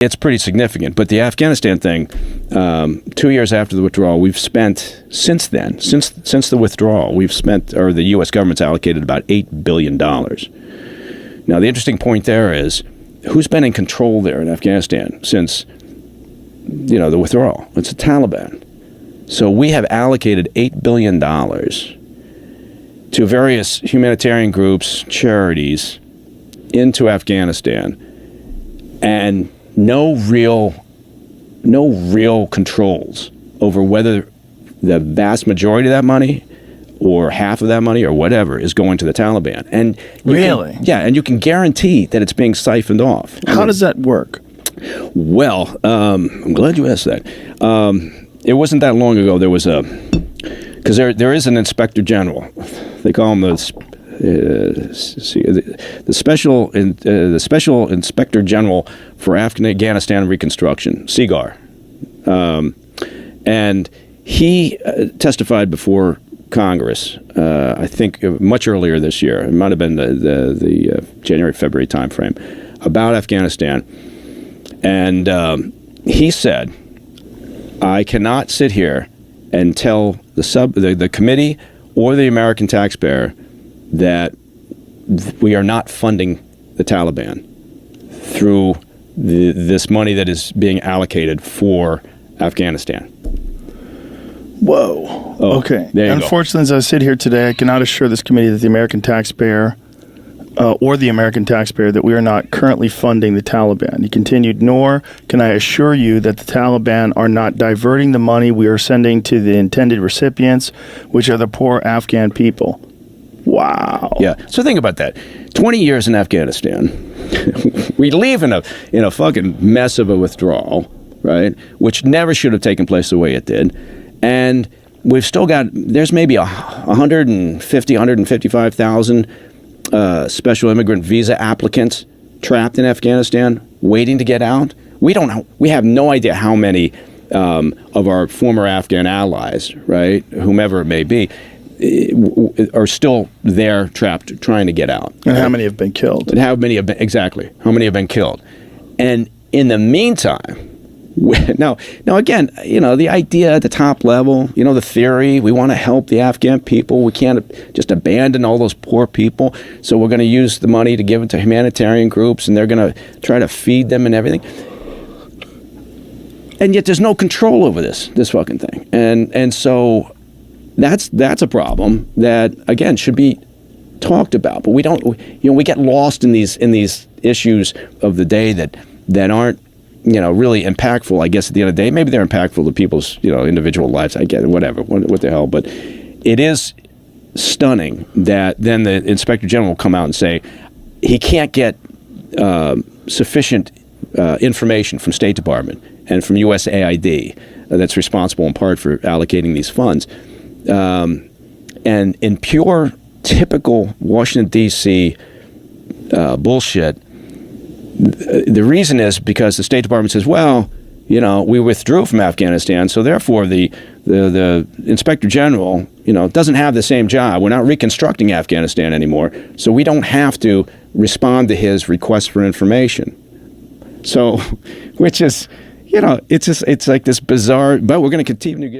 It's pretty significant. But the Afghanistan thing, 2 years after the withdrawal, we've spent, since then, since the withdrawal, or the U.S. government's allocated about $8 billion. Now, the interesting point there is, who's been in control there in Afghanistan since, the withdrawal? It's the Taliban. So we have allocated $8 billion to various humanitarian groups, charities, into Afghanistan, and no real controls over whether the vast majority of that money or half of that money or whatever is going to the Taliban. And really? And you can guarantee that it's being siphoned off. How does that work? Well, I'm glad you asked that. It wasn't that long ago. There was because there is an inspector general. They call him the special inspector general for Afghanistan Reconstruction, SIGAR, and he testified before Congress. I think much earlier this year. It might have been the January-February timeframe about Afghanistan, and he said, "I cannot sit here and tell the committee or the American taxpayer that we are not funding the Taliban through this money that is being allocated for Afghanistan." Whoa. Oh, okay. there you Unfortunately, as I sit here today, I cannot assure this committee that the American taxpayer or the American taxpayer that we are not currently funding the Taliban. He continued, "Nor can I assure you that the Taliban are not diverting the money we are sending to the intended recipients, which are the poor Afghan people." Wow. Yeah. So think about that. 20 years in Afghanistan. We leave in a fucking mess of a withdrawal, right? Which never should have taken place the way it did. And we've still got, there's maybe 155,000 special immigrant visa applicants trapped in Afghanistan waiting to get out. We have no idea how many of our former Afghan allies, right, whomever it may be, are still there trapped trying to get out. And how many have been killed? And how many have been killed? And in the meantime, now again, the idea at the top level, the theory, we want to help the Afghan people. We can't just abandon all those poor people. So we're going to use the money to give it to humanitarian groups, and they're going to try to feed them and everything. And yet there's no control over this fucking thing. And so that's a problem that, again, should be talked about. But we don't, we get lost in these issues of the day that aren't, really impactful, I guess, at the end of the day. Maybe they're impactful to people's, individual lives. I get it, whatever, what the hell. But it is stunning that then the Inspector General will come out and say he can't get sufficient information from State Department and from USAID that's responsible in part for allocating these funds. And in pure, typical Washington, D.C. Bullshit, the reason is because the State Department says, well, we withdrew from Afghanistan, so therefore the Inspector General, doesn't have the same job. We're not reconstructing Afghanistan anymore, so we don't have to respond to his request for information. So, which is, it's like this bizarre, but we're going to continue to give